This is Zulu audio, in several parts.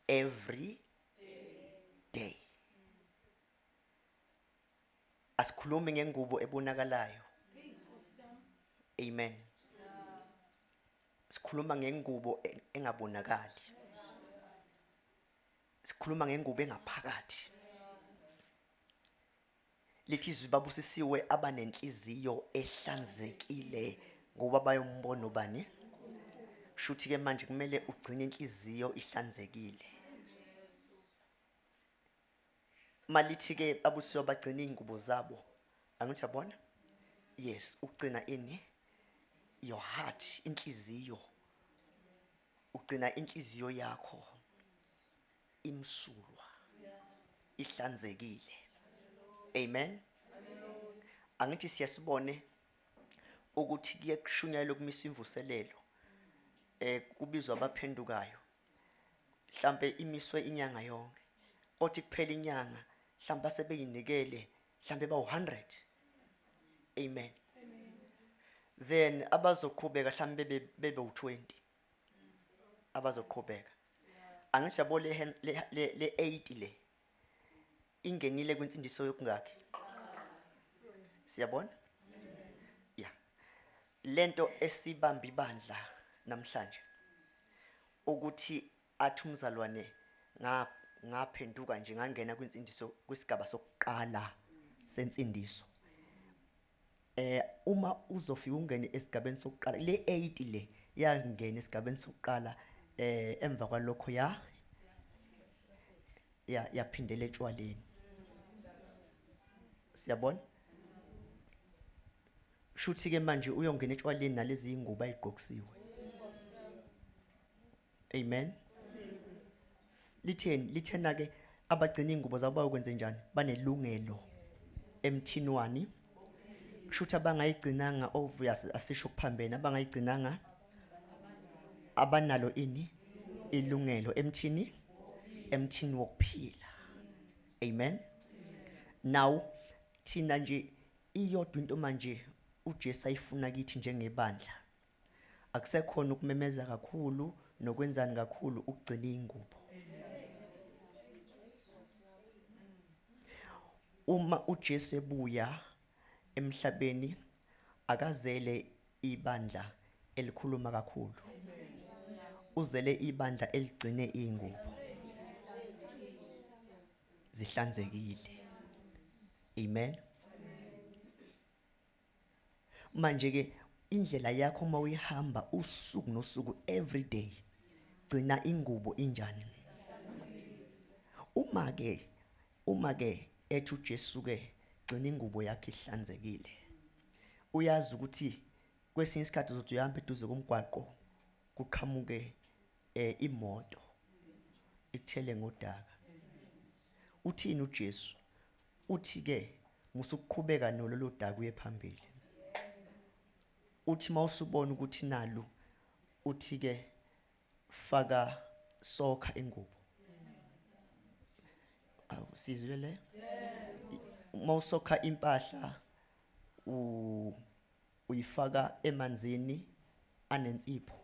every day. Asikhulumi ngengubo ebonakalayo. Amen. Sikhuluma ngengubo engabonakali. Sikhuluma ngengubo engaphakathi. Lithi izwi babusisiwe abanenhliziyo ehlanzekile ngoba bayombona ubani. Shuthi ke manje kumele ugcine inhliziyo ihlanzekile. Malithi ke abusiwe bagcina ingubo zabo. Angithi yabona? Yes, ugcina ini your heart, inhliziyo. Ugcina inhliziyo yakho imsulwa. Ihlanzekile. Amen. Angithi siyasibone ukuthi kuye kushunyayelwe kumisa imvuselelo. Kubizwa abaphendukayo. Mhlambe imiswe inyanga yonke. Othi kuphela inyanga, mhlambe sebeyinikele, mhlambe ba100. Amen. Then abazoqhubeka mhlambe bebe u20. Abazoqhubeka. Angithi yabo le 8 le ingenile kwinsindiso yokungaki. Siyabona? Yeah. Lento esibamba ibandla namhlanje ukuthi athi umzalwane ngaphenduka nje ngangena kwinsindiso kwisigaba sokuqala sensindiso. Uma uzofika ungene esigabeni sokuqala le 8 le yangena esigabeni sokuqala emva kwalokho yaphindela etshwaleni. Siyabona? Shuthi ke manje uyongena etshwaleni nalezi ingubo ayigqokisiwe. Amen. Lithena ke abagcina ingubo zabo bayokwenza njani? Banelungelo emthini wani. Shuthi abangayigcinanga obvious asisho kuphambene abangayigcinanga abanalo ini ilungelo emthini wokuphila. Amen. Now thina nje iyodwa into manje uJesu ayifuna kithi njengebandla. Akusekhona ukumemeza kakhulu nokwenzani kakhulu ukugcina ingubo. Uma uJesu ebuya emhlabeni akazele ibandla elikhuluma kakhulu. Uzele ibandla eligcine ingubo zihlanzekile. Amen. Manje ke indlela yakho uma uyihamba usuku nosuku every day gcina ingubo injani. Uma ke ethi uJesu ke gcina ingubo yakhe ihlanzekile. Uyazi ukuthi kwesinye isikhathi uzothi uyahamba eduze komgwaqo kuqhamuke imoto ikuthele ngodaka. Uthini uJesu? Uthi ke musuqhubeka nololo daka uye phambili. Uthi mawusubona ukuthi nalo uthi ke faka sokha ingubo. Awusizwe le? Mawusokha impahla uyifaka emanzini anensipho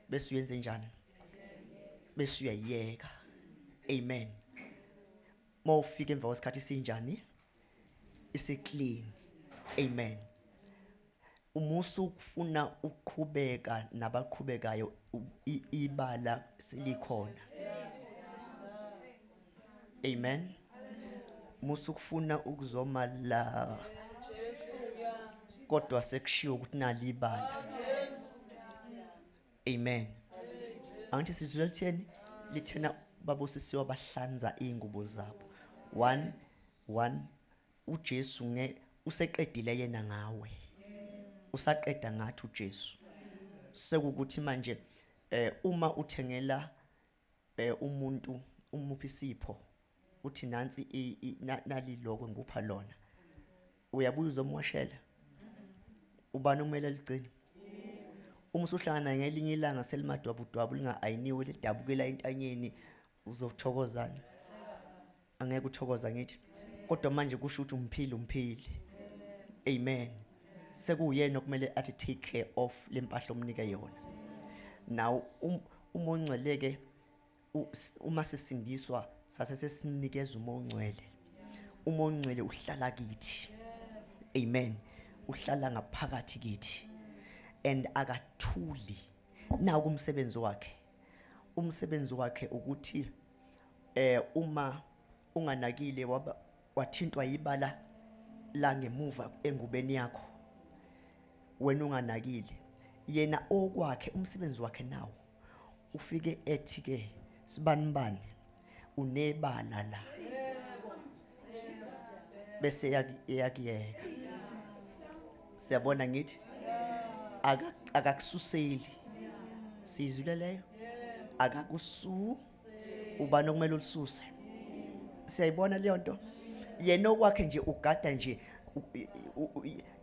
bese uyenze njani? Bese uyayeka. Amen. Mawufika emva kwesikhathi sinjani? Isi-clean. Amen. Umusu ukufuna ukuqhubeka nabaqhubekayo ibala silikhona. Amen. Musu ukufuna ukuzoma la kodwa sekushiwo ukuthi nali ibala. Amen. Angithi sizwe litheni? Lithena babusisiwe bahlanza ingubo zabo. 1 uJesu useqedile yena ngawe. Usaqeda ngathi uJesu. Sekukuthi manje uma uthengela umuntu umuphi isipho uthi nansi naliloko ngupha lona. Uyabuya uzomwashela. Ubani umele ligcine? Uma usuhlangana ngelinye ilanga selimadwabudwabu linga-ayiniwe lidabukela entanyeni uzothokozana. Angeke uthokoza ngithi. Kodwa manje kusho ukuthi umphili. Amen. Sekuyena okumele athi take care of lempahla omnike yona. Now umongcweleke uma sisindiswa sase sesinikeza uMongcwele. uMongcwele uhlala kithi. Amen. Uhlala ngaphakathi kithi and akathuli. Naku umsebenzi wakhe ukuthi uma unganakile wathintwa ibala la ngemuva engubeni yakho, wena unganakile, yena okwakhe umsebenzi wakhe nawo ufike ethi ke sibanibani unebala la, bese yakiyeka. Siyabona ngithi akakususeli. Sizwile leyo? Akakusu ubani okumele ulisuse. Siyayibona leyo nto? Yena okwakhe nje ugada nje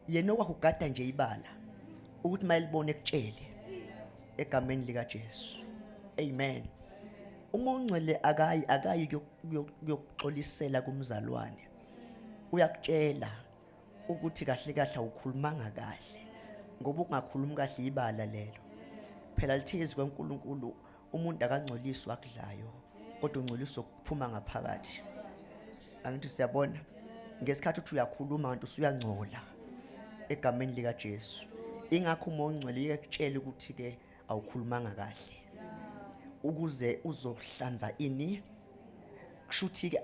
yena okwakhe ugada nje ibala ukuthi mayelibone ekutshele egameni lika Jesu. Amen. uMongcwele akayi kuyokuxolisela kumzalwane. Uyakutshela ukuthi kahle kahle awukhulumanga kahle, ngoba ungakhulumi kahle ibala lelo. Phela lithezi kwaNkulunkulu umuntu akangcoliswa akudlayo, kodwa ungcoliswa ukuphuma ngaphakathi. Angithi siyabona? Ngesikhathi uthi uyakhuluma kanti usuyangcola egameni lika Jesu. Ingakho uMongcwele uyakutshela ukuthi ke awukhulumanga kahle ukuze uzohlanza ini. Kushuthi ke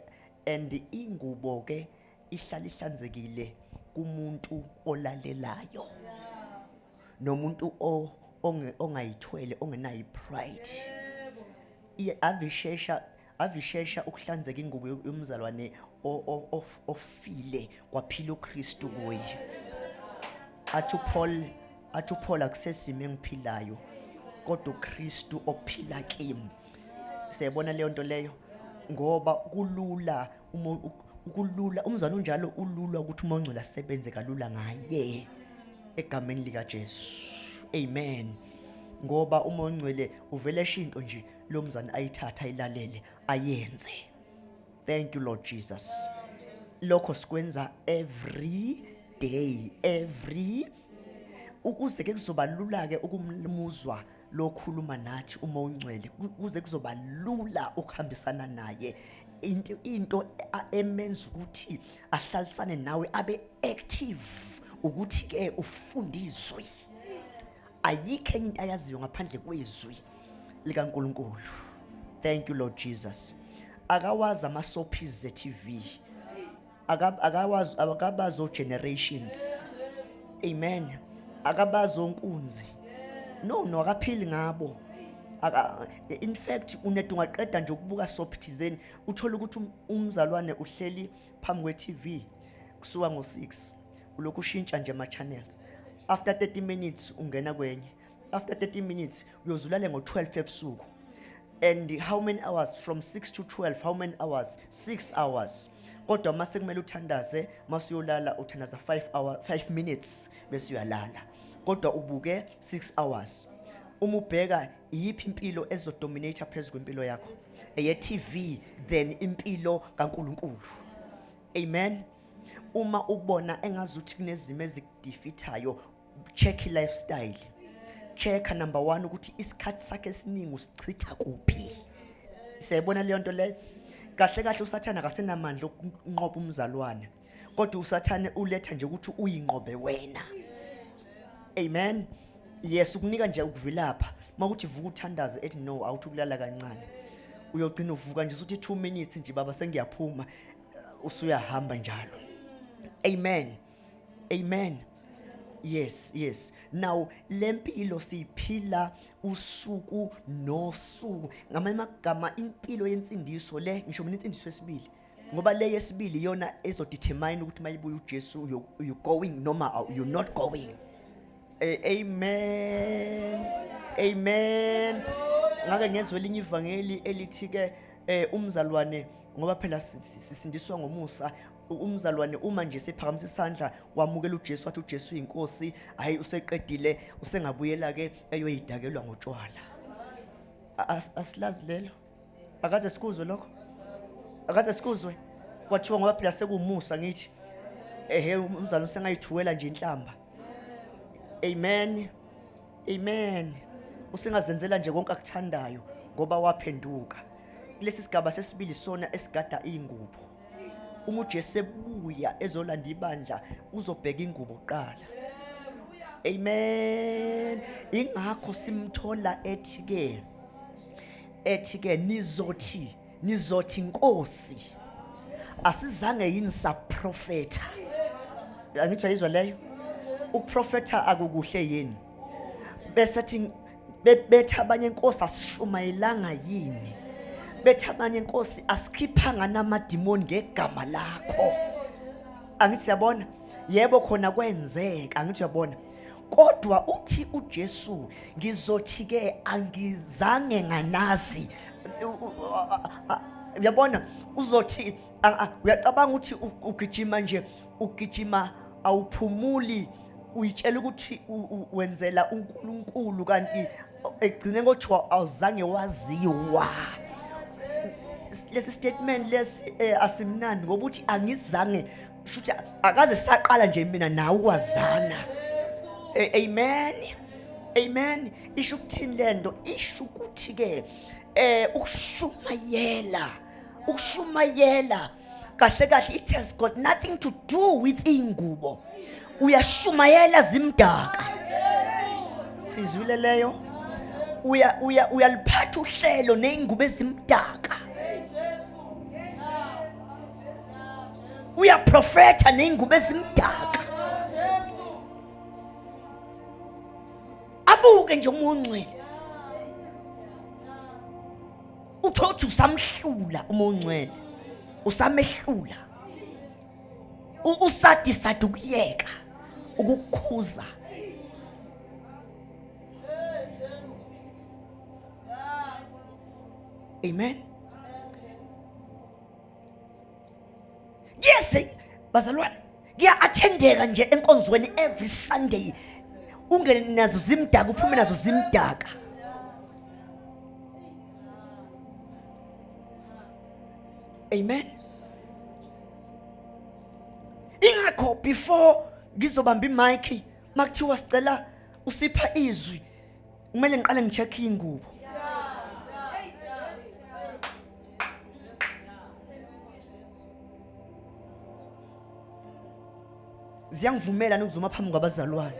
and ingubo ke ihlala ihlanzekile kumuntu olalelayo, nomuntu ongayithwele ongenayo pride. Avishesha ukuhlanzeka ingubo yomzalwane ofile kwaphila uKristu kuye. Athi Paul akusesime engiphilayo kodwa uKristu ophila kimi. Siyabona leyo nto leyo, ngoba kulula umzalwane onjalo ulula ukuthi uMongcwele asebenze kalula ngaye egameni lika Jesu. Amen. Ngoba uMongcwele uvele eshinto nje lo mzalwane ayithatha ayilalele ayenze. Thank you Lord Jesus. Lokho sikwenza every day, ukuze ke kuzoba lula ke ukumuzwa lokhuluma nathi uMongcwele, kuze kuzoba lula ukuhambisana naye. Into emenza ukuthi ahlalisane nawe abe active ukuthi ke ufundiswe. Ayikho enye into ayaziyo ngaphandle kwezwi likaNkulunkulu. Thank you Lord Jesus. Akawazi ama-soapies ze-TV, akabazi o-generations. Amen. Akabazi onkunzi. No, akaphili ngabo. In fact unedwa ungaqeda nje ukubuka soap thizeni uthola ukuthi umzalwane uhleli phambi kwe-TV kusuka ngo-6, ulokhu ushintsha nje ama-channels. After 30 minutes ungena kwenye, after 30 minutes uyozulale ngo-12 ebusuku. And how many hours? From 6 to 12, how many hours? 6 hours. Kodwa mase kumele uthandaze, mase uyolala uthandaza 5 minutes bese uyalala. Kodwa ubuke 6 hours. Uma ubheka iyiphi impilo ezodominate phezu kwempilo yakho, eye-TV then impilo kaNkulunkulu. Amen. Uma ubona engazuthi kunezimo ezikudifithayo, check i-lifestyle. Check number 1 ukuthi isikhathi sakhe esiningi usichitha kuphi. Siyayibona leyo nto leyo? Kahle kahle usathana akasenamandla okunqoba umzalwane, kodwa usathane uletha nje ukuthi uyinqobe wena. Amen. Yes, ukunika nje ukuvilapha. Makuthi vuka uthandaze ethi no, awuthi ukulala kancane. Uyogcina uvuka nje uthi 2 minutes nje baba sengiyaphuma, usuyahamba njalo. Amen. Amen. Yes. Now lempilo siphila usuku nosuku. Ngamagama impilo yensindiso le, ngisho mina insindiso yesibili. Ngoba le yesibili iyona ezodetermine ukuthi mayibuya uJesu you going noma you not going. Amen. Ngake ngezwe elinye ivangeli elithi ke umzalwane, ngoba phela sisindiswa ngomusa. Umzalwane uma nje sephakamisa isandla wamukela uJesu wathi uJesu inkosi, hayi useqedile, usengabuyela ke eyoyidakelwa ngotshwala. Asilazi lelo? Akaze sikuzwe lokho? Akaze sikuzwe? Kwathiwa ngoba phela sekumusa ngithi umzalwane usengayithuwela nje inhlamba. Amen. Usengazenzela nje konke akuthandayo ngoba waphenduka. lesi sigaba sesibili sona esigada ingubo. Uma uJesu ebuya ezolanda ibandla uzobheka ingubo kuqala. Amen. Ingakho simthola ethi ke nizothi Nkosi. Asizange yini saprofeta. Angithi uyizwa leyo? Ukuprofeta akukuhle yini? Bese thi bethe abanye Nkosi asishumayelanga yini? Bethe abanye Nkosi asikhiphanga namadimoni ngegama lakho. Angithi yabona? Yebo khona kwenzeka, angithi yabona? Kodwa uthi uJesu ngizothi ke angizange nganazi. Uyabona uzothi uyacabanga ukuthi ugijima nje ugijima awuphumuli uyitshela ukuthi wenzela uNkulunkulu kanti egcine ngothiwa awuzange waziwa. Lesi statement lesi asimnandi ngoba uthi angizange shuthi akaze saqala nje mina nawe ukwazana. Amen. Amen. Isho ukuthini lento? Isho ukuthi ke ukushumayela kahle kahle it has got nothing to do with ingubo. Uyashumayela zimdaka. Sizwile leyo? Uyaliphatha uhlelo neingubo ezimdaka. Uyaprofeta neingubo ezimdaka. Abuke nje uMongcwele. Uthothi usamhlula uMongcwele. Usamehlula. Usadisa ukuyeka ukukhuza. Amen. Yes, bazalwane. Ngiya-attendeka nje enkonzweni every Sunday. Ungene nazo zimdaka uphume nazo zimdaka. Amen. Ingakho before ngizobamba imic makuthiwa sicela usipha izwi kumele ngiqale ngicheck ingubo. Ziyangivumela nokuzuma phambi kwabazalwane.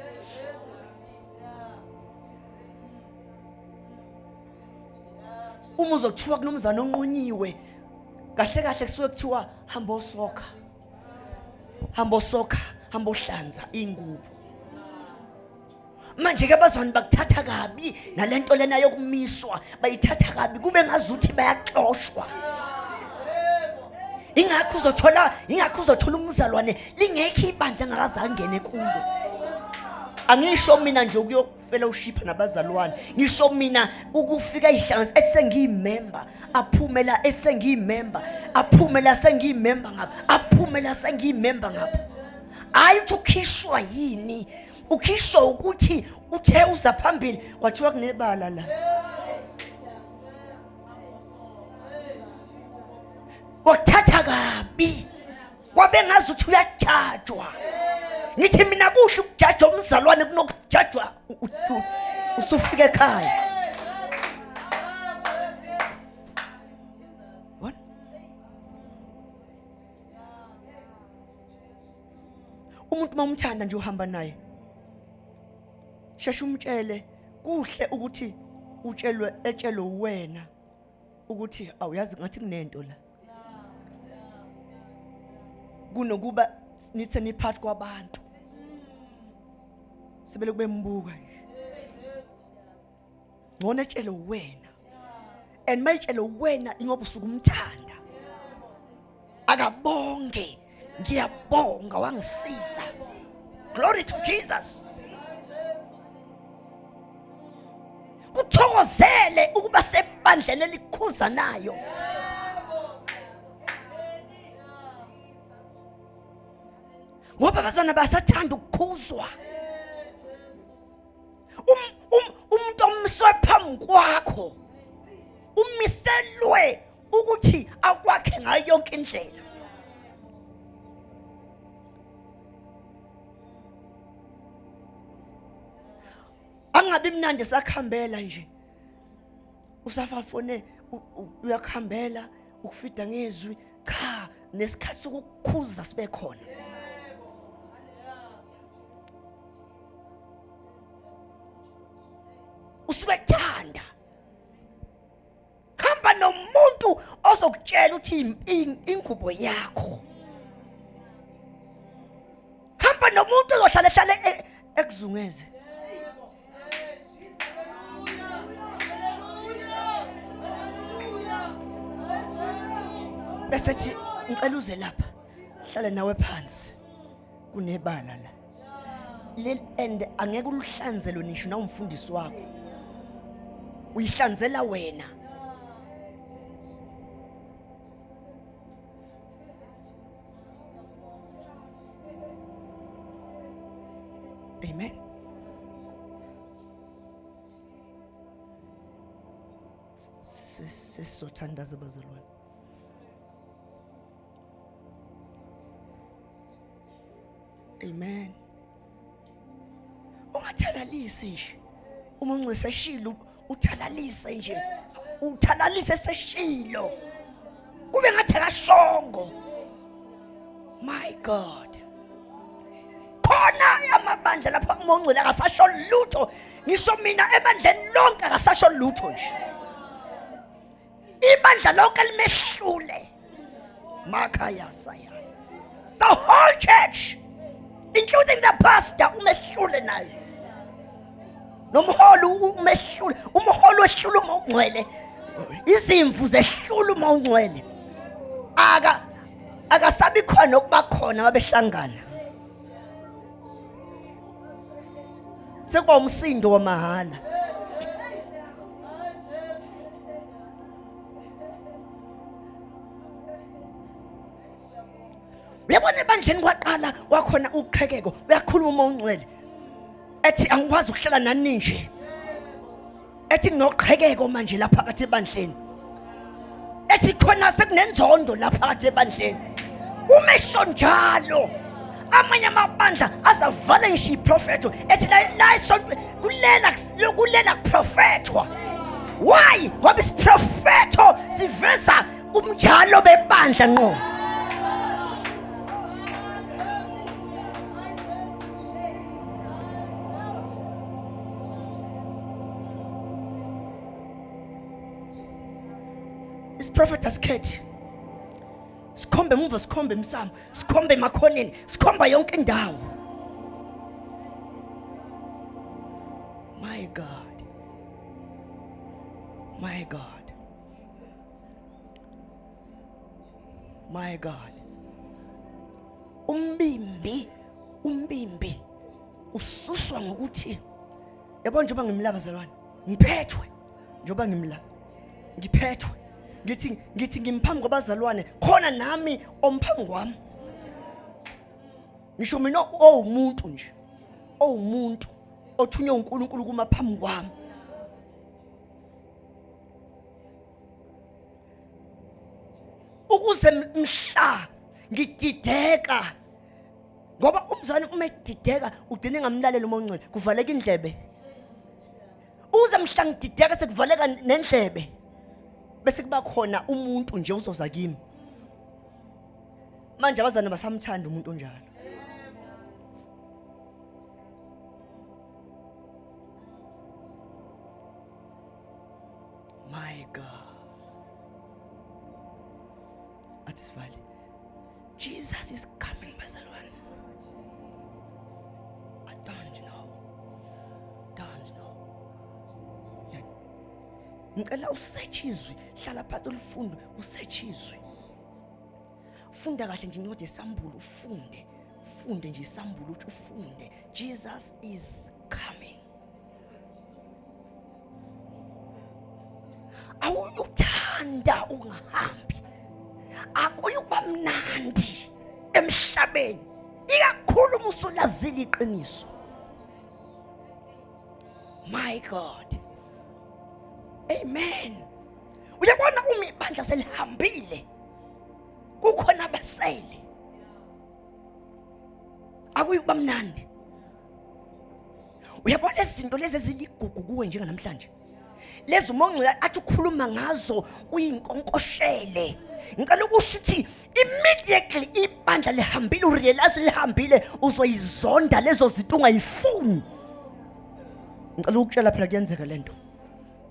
Uma uzokuthiwa kunomzana onqunyiwe kahle kahle kusuke kuthiwa hamba osoka hamba ohlanza ingubo. Manje ke abazwana bakuthatha kabi nalento lena yokumiswa bayithatha kabi kube ngazuthi bayaxoshwa. Ingakho uzothola umzalwane lingekho ibandla ngakazangene kulo. Angisho mina nje ukuyofellowship nabazalwane, ngisho mina ukufika ihlanganisa esengiyimember aphumela esengiyimember aphumela sengiyimember ngapha aphumela sengiyimember ngapha. Hayi ukukhishwa yini? Ukhishwa ukuthi uthe uza phambili kwathiwa kunebala la. Wakuthatha kabi kwabe ngazuthi uyajajwa. Ngithi mina kuhle ukujajwa umzalwane kunokujajwa usufika ekhaya. What? Umuntu mamthanda nje uhamba naye. Sheshe umtshele kuhle ukuthi etshelwe wena ukuthi awuyazi ngathi kunento la. Kunokuba nithi niphathi kwabantu. Sibele kube mbuka nje. Ngone etshele wena. And mayitshele wena ingoba usukumthanda. Akabonge. Ngiyabonga wangisiza. Glory to Jesus. Kuthokozele ukuba sebandleni elikhuza nayo. Ngoba abazwana basathanda ukukhuzwa. Umuntu omswe phambi kwakho umiselwe ukuthi akwakhe ngayo yonke indlela. Angabe mnandi sakhambela nje. Usafafone uyakhambela ukufida ngezwi, cha, nesikhathi sokukukhuza sibe khona. Usuke thanda. Hamba nomuntu ozokutshela uthi ingubo yakho. Hamba nomuntu ozohlala hlala ekuzungeze. Besethi ngicela uze lapha. Hlala nawe phansi. Kunebala la. And angeke uluhlanzelo nisho na umfundisi wakho. Uyihlanzela wena. Amen. Sesothandaza bazalwane. Amen. Ungathalalisi nje. Uma unciseshilo uthalalise nje. Uthalalise seshilo. Kube ngathi kashongo. My God. Khona amabandla lapha umongcwele akasasho lutho. Ngisho mina ebandleni lonke akasasho lutho nje. Ibandla lonke limehlule. Makhaya saya. The whole church, including the pastor, umehlule naye. Nomholi umehlule, umholi wehlule umongcwele. Izimvu zehlule umongcwele. Akasabi khona ukuba khona mabehlangana. Sekuba umsindo wamahala. Uyabona ebandleni kwaqala wakhona uqhekeko, uyakhuluma umongcwele. Ethi angikwazi ukuhlala nani nje. Ethi noqhekeko manje lapha phakathi ebandleni. Ethi khona sekunenzondo lapha phakathi ebandleni. Umesho njalo. Amanye amabandla azavala ngisho iprofeto. Ethi la isonto kulela kuprofethwa. Why? Ngoba isiprofeto siveza umjalo bebandla ngqo. Isiprofeto asikhethi. Sikhombe emuva, sikhombe emsamo, sikhombe emakhoneni, sikhomba yonke indawo. My God. My God. My God. Umbimbi ususwa ngokuthi yabo njengoba ngimla bazalwane, ngiphethwe njengoba ngimla. Ngiphethwe. Ngithi ngimphambi kwabazalwane khona nami omphambi kwami. Ngisho mina umuntu nje. Umuntu othunywe uNkulunkulu kuma phambi kwami. Ukuze mhla ngidideka. Ngoba umzali uma edideka ugcine ngamlalela umongcwele, kuvaleka indlebe. Uze mhla ngidideka sekuvaleka nendlebe. Bese kuba khona umuntu nje uzoza kimi. Manje abazana basamthanda umuntu onjalo. My God. Atisvali. Jesus is coming, bazalwane. I don't know. Ngicela usearch izwi, hlala phansi ulifunde, usearch izwi. Funda kahle nje incwadi yesambulo, ufunde nje isambulo uthi ufunde. Jesus is coming. Awuthanda ungahambi. Akuyukuba mnandi emhlabeni. Ikakhulu musulazile iqiniso. My God. Amen. Uyabona uma ibandla selihambile kukhona abasele. Akuyukuba mnandi. Uyabona izinto lezi eziligugu kuwe njenga namhlanje. lezo uMongcwele athi ukhuluma ngazo uyinkonkoshele. Ngicela ukusho ukuthi immediately ibandla lihambile, urealize lihambile, uzoyizonda lezo zinto ungayifuni. Ngicela ukutshela phela kuyenzeka lento.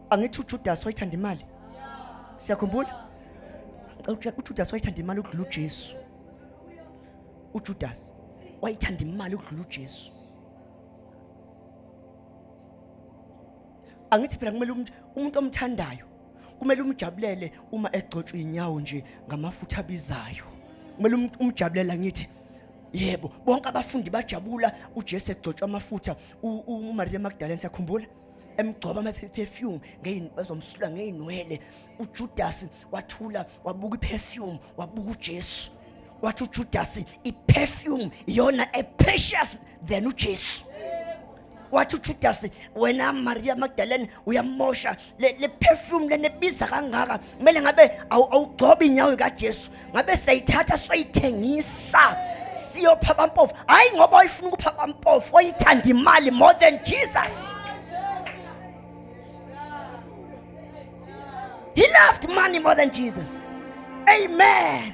Angithi uJudas wayithanda imali. Siyakhumbula? Ngicela uJudas wayithanda imali ukudlula uJesu. uJudas wayithanda imali ukudlula uJesu. Angithi phela kumele umuntu omthandayo kumele umjabulele uma egcotshwe inyawo nje ngamafutha abizayo. Kumele umjabulela ngithi yebo, bonke abafundi bajabula uJesu egcotshwa amafutha. uMaria Magdalene siyakhumbula emgcoba ama-perfume bazomsula ngeinwele. uJudas wathula wabuka iperfume wabuka uJesu. Wathi uJudas iperfume iyona precious than uJesu. Wathi uJudas wena Maria Magdalene uyamosha le perfume lenebiza kangaka, kumele ngabe awugcoba inyawo kaJesu, ngabe sayithatha soyithengisa siyopha abampofu. Hayi ngoba uyifuna ukupha abampofu, oyithanda imali more than Jesus. He loved money more than Jesus. Amen.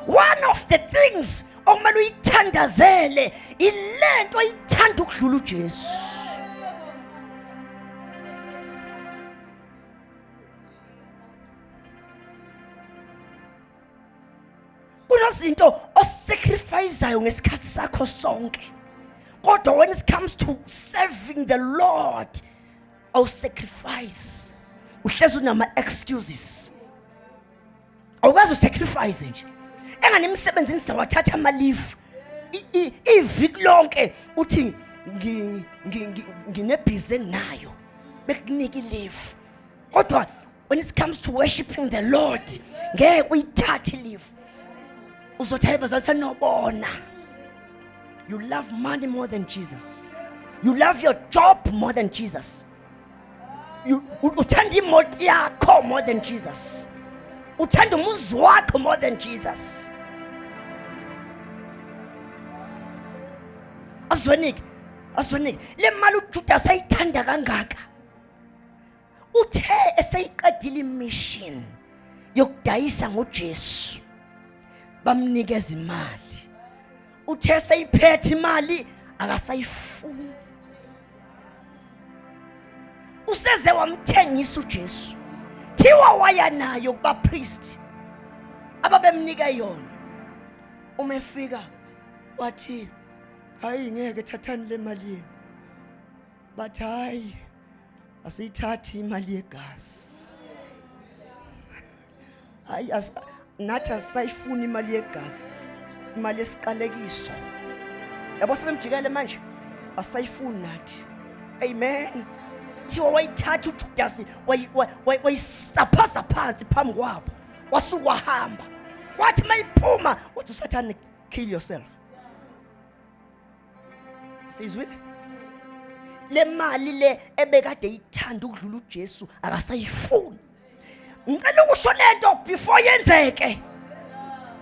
One of the things okumele uyithandazele ilento oyithanda ukudlula uJesu. Kunozinto osacrificeayo ngesikhathi sakho sonke, kodwa when it comes to serving the Lord awusacrifice. Uhlezi unama excuses, awukazi usacrifice nje. Enganemsebenzini sawathatha ama leave iviki lonke uthi nginebhizi enginayo bekunika leave, kodwa when it comes to worshiping the Lord ngeke uyithathe leave. Uzothatha bazatha nobona. You love money more than Jesus. You love your job more than Jesus. You uthanda imoto yakho more than Jesus. Uthanda umuzi wakho more than Jesus. Azwanike le mali uJudas ayithanda kangaka, uthe eseyiqedile imission yokudayisa ngoJesu bamnikeza imali. Uthe seyiphethe imali akasayifuni, useze wamthengisa uJesu. Thiwa waya nayo kuba priest ababemnika yona. Umefika wathi hayi ngeke thathani le mali yenu. Bathi hayi asiyithathi imali yegazi. Hayi nathi asayifuni imali yegazi, imali yesiqalekiso. Yabo sebemjikele manje asayifuni nathi. Amen. Thiwa wayithatha uJudas wayisaphaza phansi phambi kwabo, wasuka wahamba. Wathi mayiphuma wathi uSathane kill yourself. Sizwe le mali le ebekade ithanda ukudlula uJesu akasayifuni. Ngicela ukusho lento before yenzeke.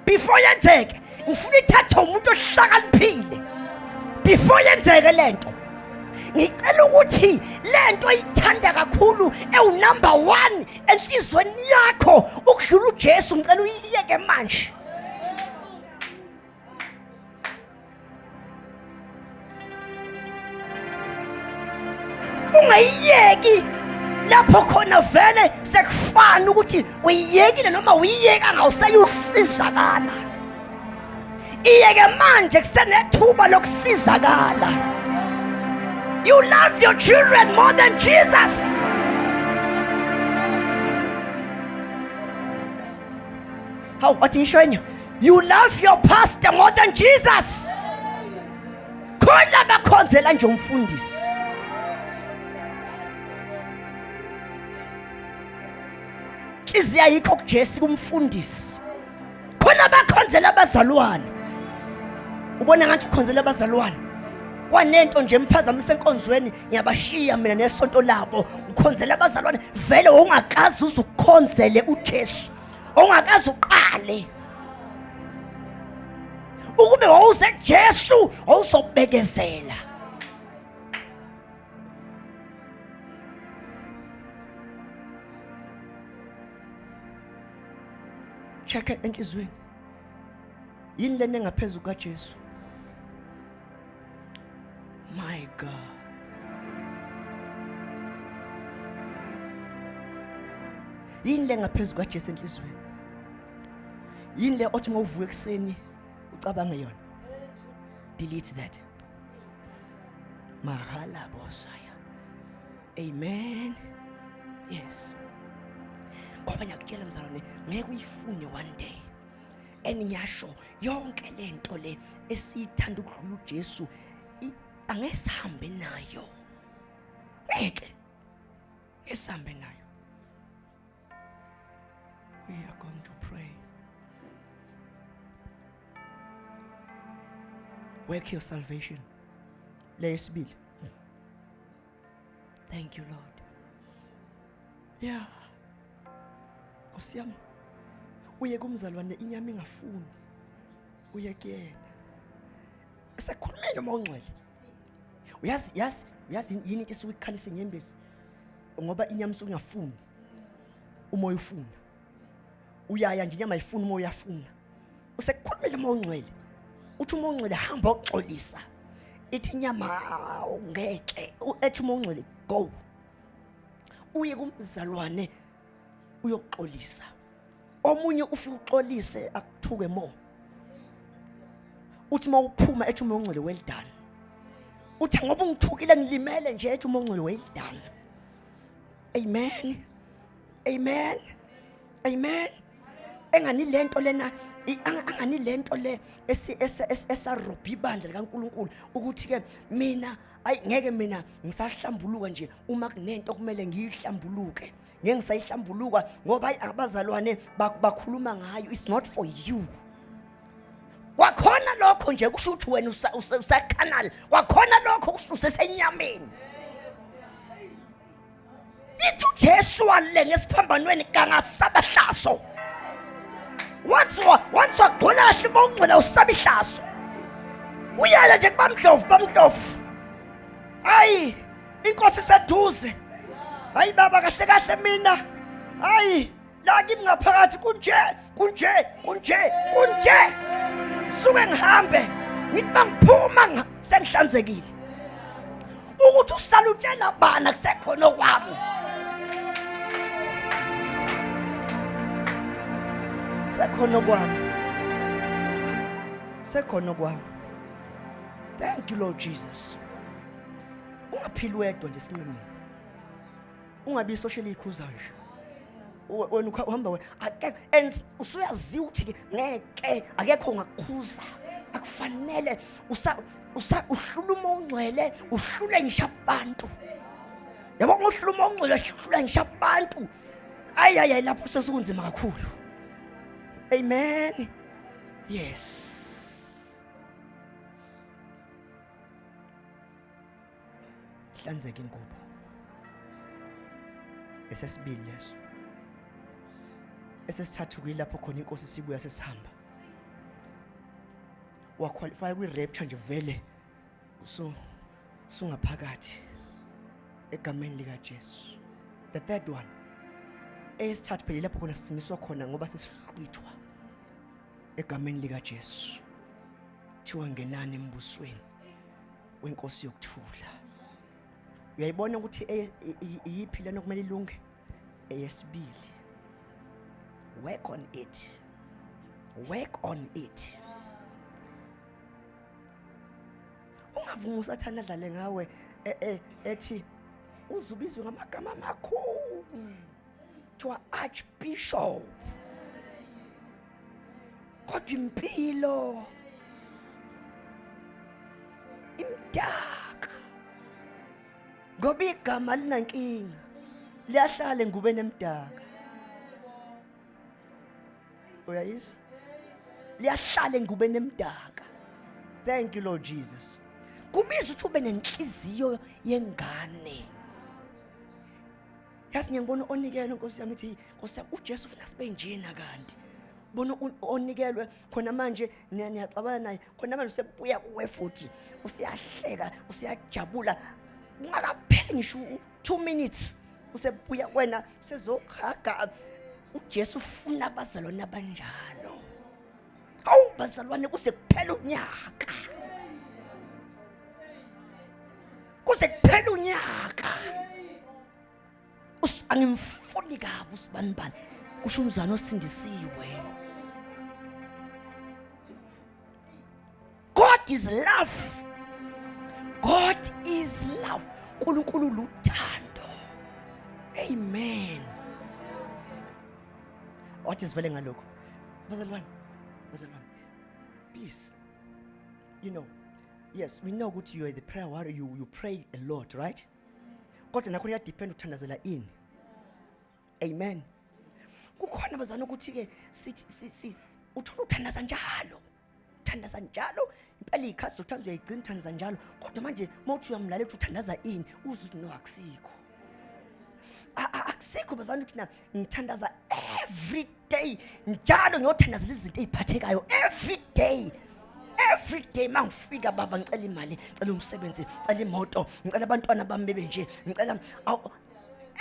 Ngifuna ithathe umuntu ohlakaniphile before yenzeke lento. Ngicela ukuthi lento oyithanda kakhulu number 1 enhlizweni yakho ukudlula uJesu, ngicela uyiyeke manje. Ungayiyeki lapho khona vele sekufana ukuthi uyiyekile noma uyiyeka ngawusayusizakala. Iyeke manje kusenethuba lokusizakala. You love your children more than Jesus. What are you showing you? You love your pastor more than Jesus. Khona bakhonzela nje umfundisi. Inhliziyo ayikho kuJesu kumfundisi. Khona bakhonzela abazalwane. Ubona ngathi ukhonzela abazalwane. Kwanento nje emphazamise enkonzweni ngiyabashiya mina nesonto labo ukhonzela abazalwane. Vele ungakazi uzukhonzele uJesu, ungakazi uqale ukube wawuze Jesu awuzobekezela. check enhlizweni. Yini lena engaphezulu kaJesu? My God. Yini le ngaphezulu kaJesu enhlizweni? Yini le othi mawuvuka ekseni ucabange yona? Delete that. Mahala bosaya. Amen. Yes. Ngoba ngiyakutshela mzalwane, ngeke uyifune one day. Eninyasho yonke lento le esithanda ukudlula uJesu angesihambe nayo. Ngeke. Ngesambe nayo. We are going to pray. Work your salvation. Lesibili. Thank you, Lord. Yeah. Kusiyam. Uye kumzalwane inyama ingafuni. Uye kuyena. Esekhulumela uMongcwele. Uyazi yini into esuke ikhalise nyembezi? Ngoba inyama isuke ingafuni. Umoya ufuna. Uyaya nje inyama ayifuni umoya uyafuna. Usekukhulumela uMongcwele. Uthi uMongcwele hamba uxolisa. Ithi inyama ungeke. Ethi uMongcwele go. Uye kumzalwane uyoxolisa. Omunye ufika uxolise akuthuke mo. Uthi mawuphuma ethi uMongcwele well done. Uthi ngoba ungithukile ngilimele nje ethi uMongcwele well done. Amen. Amen. Amen. Engani lento lena angani lento le esarobha ibandla likaNkuluNkulu ukuthi ke mina ngeke mina ngisahlambuluka nje uma kunento kumele ngiyihlambuluke. Ngeke ngisayihlambuluka ngoba abazalwane bakhuluma ngayo. It's not for you. Wakhona lokho nje kusho ukuthi wena usakanal. Wakhona lokho kusho usesenyameni. Yithi uJesu wale ngesiphambanweni kangasabahlaso. Once wagqola kahle uMongcwele usaba ihlaso. Uyala nje bamdlovu. Hayi, inkosi seduze. Hayi baba kahle kahle mina. Hayi, la kimi ngaphakathi kunje. Suke ngihambe. Ngithi bangiphuma sengihlanzekile. Ukuthi usalutshela bana kusekhona okwami. Sekhona kwami. Thank you Lord Jesus. Ungaphili wedwa nje sinqinini. Ungabi social ikhuza nje. Wena uhamba wena akekho usuyazi ukuthi ngeke akekho ongakukhuza. Akufanele uhlula uMongcwele uhlule ngisho abantu. Yabo ngohlula uMongcwele uhlula ngisho abantu. Ayi lapho sekunzima kakhulu. Amen. Yes. Hlanzeka ingubo. Esesibili leso. Esesithathu kuyilapho khona inkosi sibuya sesihamba. Waqualify kwi-rapture nje vele. Sungaphakathi egameni likaJesu. The third one. Esithathu phela lapho khona siniswa khona ngoba sesihlwithwa egameni likaJesu. Thiwa ngenani embusweni wenkosi yokuthula. Uyayibona ukuthi iyiphi lena kumele ilunge? Eyesibili. Work on it. Ungavumi usathana adlale ngawe ethi uzubizwe ngamagama amakhulu. To Archbishop. Kodwa impilo imdaka. Ngoba igama linankinga. Liyahlala engubeni emdaka. Uyayizwa? Liyahlala engubeni emdaka. Thank you Lord Jesus. Kubiza ukuthi ube nenhliziyo yengane. Yazi ngiyabona onikelwe Nkosi yami ithi Nkosi yami uJesu ufuna sibe njena kanti. Bona onikelwe khona manje niyaxabana naye khona manje usebuya kuwe futhi usiyahleka usiyajabula ungakapheli ngisho 2 minutes usebuya wena usezokhaga uJesu ufuna abazalwane abanjalo. Hawu bazalwane, kuze kuphela unyaka, kuze kuphela unyaka. Angimfuni kabi usibanibani, kusho umzana osindisiwe. God is love. God is love. uNkulunkulu luthando. Amen. What is vele ngalokho? Bazalwane, please. You know, yes, we know that you are the prayer warrior, you pray a lot, right? Kodwa nakho kuyadepend uthandazela ini. Amen. Kukhona bazana ukuthi ke sithi uthola uthandaza njalo. Uthandaza njalo, impela ikhathi zothandaza uyayigcina uthandaza njalo. Kodwa manje mawuthi uyamlalela ukuthi uthandaza ini, uze uthi no akusikho. Akusikho bazana ukuthi na ngithandaza every day. Njalo ngiyothandazela izinto eziphathekayo every day. Every day mangifika baba ngicela imali, ngicela umsebenzi, ngicela imoto, ngicela abantwana bami bebe nje, ngicela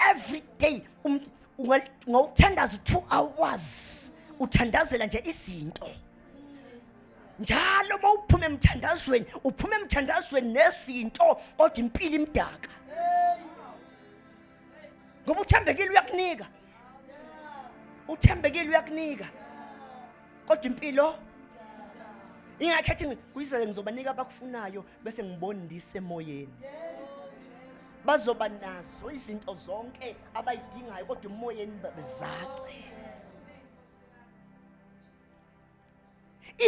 every day ngawuthandaza 2 hours uthandazela nje izinto. Njalo mawuphuma emthandazweni, uphuma emthandazweni nezinto kodwa impilo imdaka. Ngoba uthembekile uyakunika. Uthembekile uyakunika. Kodwa impilo ingakhethi kuyizele ngizobanika abakufunayo bese ngibondisa emoyeni. Bazoba nazo izinto zonke abayidingayo kodwa emoyeni bezace.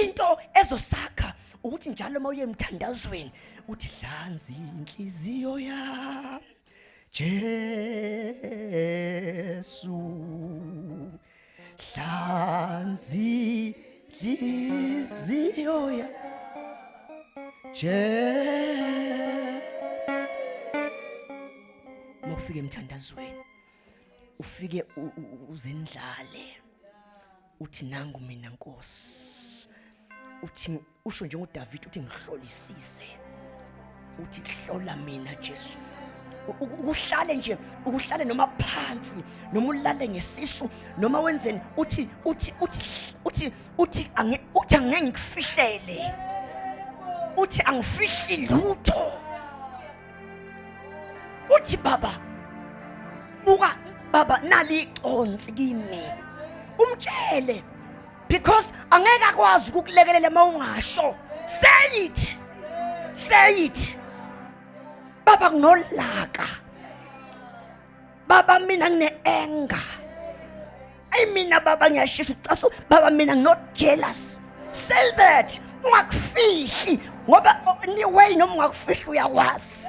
Into ezosakha ukuthi njalo mawuye emthandazweni uthi hlanzi inhliziyo yami Jesu, hlanzi inhliziyo yami Mawufike emthandazweni ufike uzendlale uthi nangu mina Nkosi. Uthi usho nje uDavid uthi ngihlolisise. Uthi hlola mina Jesu. Ukuhlale nje, ukuhlale noma phansi, noma ulale ngesisu, noma wenzeni uthi angeke ngikufihlele. Uthi angifihli lutho. Uthi baba buka baba nali iconsi kimi. Umtshele because angeke akwazi ukukulekelela mawungasho. Say it. Say it. Baba nginolaka. Baba mina ngine anger. Ay mina baba ngiyashisa ucasu. Baba mina not jealous. Say that. Ungakufihli ngoba anyway noma ungakufihli uyakwazi.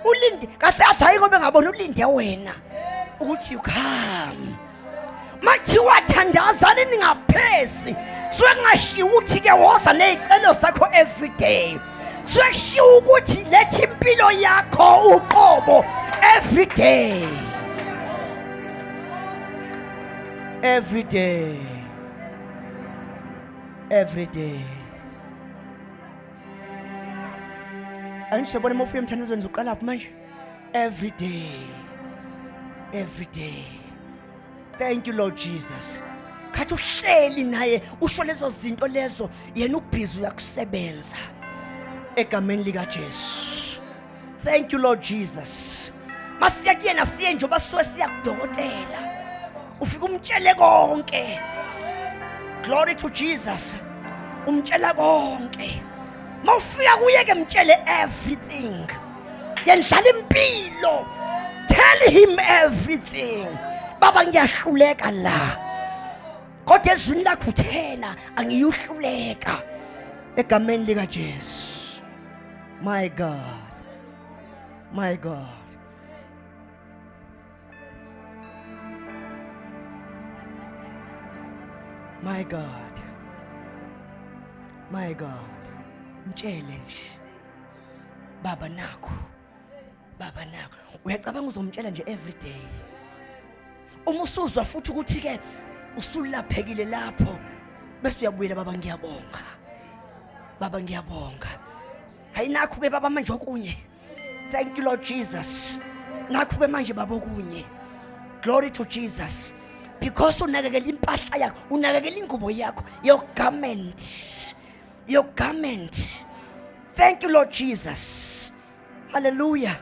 Ulinde kahle asayi ngoba ngabona ulinde wena ukuthi you come. Mathi wathandazana ningaphesi. Suke ngashiya ukuthi ke woza nezicelo zakho every day. Suke kushiya ukuthi lethi impilo yakho uqobo every day. Every day. Every day. Angisebona mofika emthandazweni uzoqala lapha manje. Every day. Every day. Thank you Lord Jesus. Khathi uhleli naye usho lezo zinto lezo yena ubhizi uyakusebenza egameni lika Jesu. Thank you Lord Jesus. Masiya kuyena siye nje basuke siya kudokotela. Ufika umtshele konke. Glory to Jesus. Umtshela konke. Mawufika kuye ke mtshele everything. Yendlala impilo. Tell him everything. Baba ngiyahluleka la. Kodwa ezwini lakho uthena angiyuhluleka egameni lika Jesu. My God. My God. My God. My God. Mtshele nje. Baba nakho. Baba nakho. Uyacabanga uzomtshela nje every day. Uma usuzwa futhi ukuthi ke usulaphekile lapho bese uyabuyela baba ngiyabonga. Baba ngiyabonga. Hayi nakho ke baba manje okunye. Thank you Lord Jesus. Nakho ke manje baba okunye. Glory to Jesus. because unakekela impahla yakho, unakekela ingubo yakho, your garment. Your garment. Thank you, Lord Jesus. Hallelujah.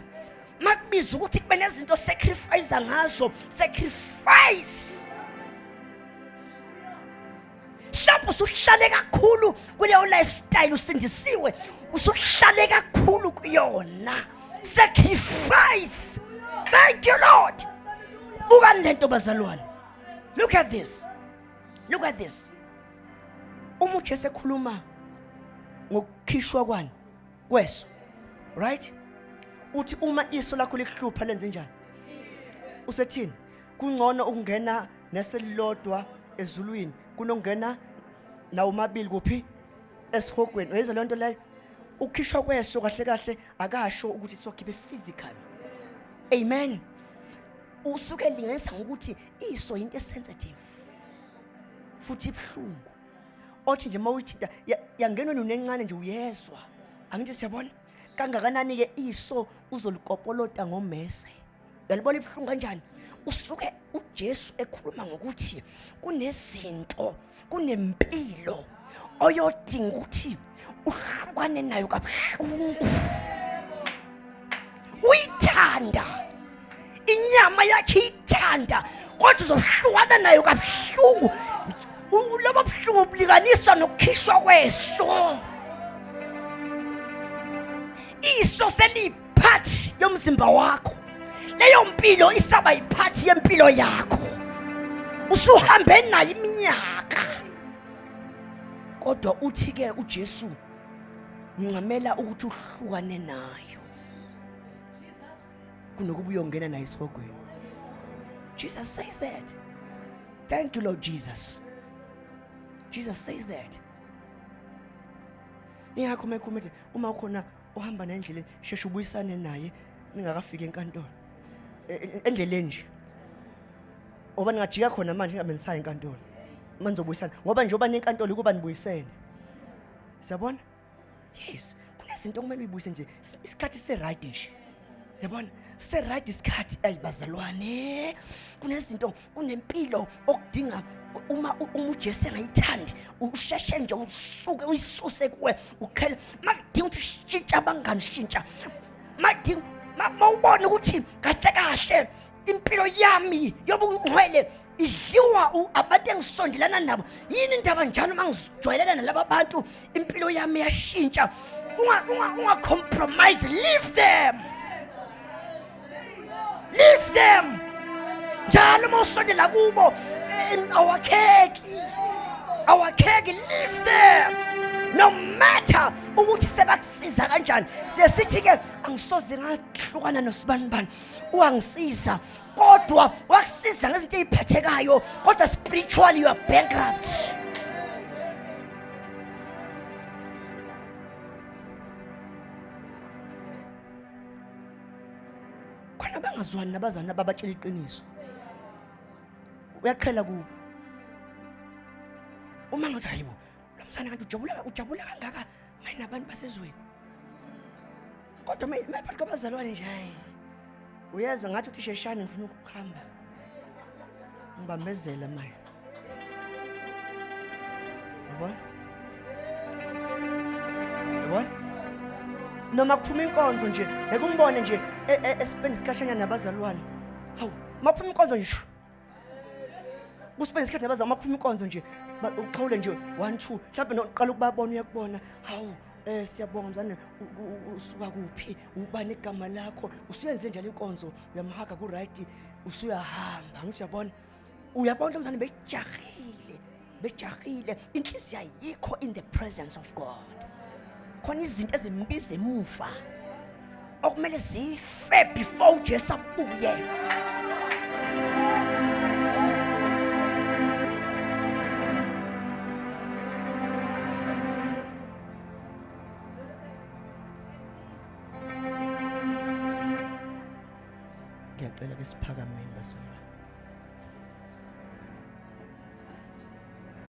Makubiza ukuthi kube nezinto sacrifice ngazo, sacrifice. Shapho usuhlale kakhulu kuleyo lifestyle usindisiwe, usuhlale kakhulu kuyona. Sacrifice. Thank you, Lord. Buka lento bazalwane. Look at this. Look at this. Uma uJesu ekhuluma ngokukhishwa kwani kweso, right? Uthi uma iso lakho likuhlupha lenze njani? Usethini? Kungcono ukungena neselilodwa ezulwini kunongena nawo mabili kuphi? Esihogweni. Uyezwa lento leyo? Ukukhishwa kweso kahle kahle akasho ukuthi sokhiphe physical. Amen. Usuke lingesa ngokuthi iso into esensitive futhi ibhlungu. Othi nje mawuthita yangenwe unencane nje uyezwa. Angithi siyabona kangakanani ke iso uzolikopolota ngomese. Uyalibona ibhlungu kanjani? Usuke uJesu ekhuluma ngokuthi kunezinto, kunempilo oyodinga ukuthi uhlukane nayo kabuhlungu. Uyithanda inyama yakhe ithanda kodwa uzohlukana nayo kabuhlungu. Lobo buhlungu bulinganiswa nokukhishwa kweso. Iso seliphathi yomzimba wakho. Leyo mpilo isaba iphathi yempilo yakho. Usuhambe nayo iminyaka. Kodwa uthi ke uJesu ngicamela ukuthi uhlukane nayo. Kunokuba uyongena nayo esihogweni. Jesus says that. Thank you, Lord Jesus. Jesus says that. Ingakho mekhumete uma ukhona uhamba nendlela sheshe ubuyisane naye ningakafika enkantolo. Endleleni nje. Oba ngajika khona manje ngabe nisaya enkantolo. Manje ubuyisana ngoba nje oba nenkantolo kuba nibuyisene. Siyabona? Yes. Kunezinto kumele uyibuyise nje isikhathi se right nje. Yabona? Se right isikhathi ayibazalwane. Kunezinto kunempilo okudinga uma uJesu engayithandi usheshe nje usuke uyisuse kuwe ukhele makudinga ukuthi shintsha abangani shintsha makudinga mawubona ukuthi kahle kahle impilo yami yobungcwele idliwa abantu engisondelana nabo yini indaba njalo mangijwayelana nalabo abantu impilo yami yashintsha unga compromise. Leave them njalo mawusondela kubo awakheki. Leave them. No matter ukuthi sebakusiza kanjani. Sesithi ke angisoze ngahlukana nosibani uangisiza kodwa wakusiza ngezinto eziphathekayo kodwa spiritually you are bankrupt. Khona bangazwani nabazana ababatshela iqiniso. Uyaqhela kubo. Uma ngathi hayibo lo msana kanti ujabula kangaka mayinabantu basezweni. Kodwa mayiphakathi kwabazalwane nje hayi. Uyezwa ngathi uthi sheshani ngifuna ukuhamba. Ngibambezela manje. Yabona? Noma kuphuma inkonzo nje, ngikumbone nje espend isikhathana nabazalwane. Hawu, maphuma inkonzo nje. Kuspend isikhathi nabazalwane maphuma inkonzo nje. Uqhawule nje 1 2 mhlawumbe noqala ukubabona uyakubona. Hawu, siyabonga mzane usuka kuphi? Ubani igama lakho? Usuyenze njalo inkonzo, uyamhaga ku right, usuyahamba. Ngisiyabona. Uyabona mzane bejahile. Inhliziyo ayikho in the presence of God. Khona izinto ezimbiza emuva okumele zife before uJesu abuye. Ngiyacela ke siphakameni basifana.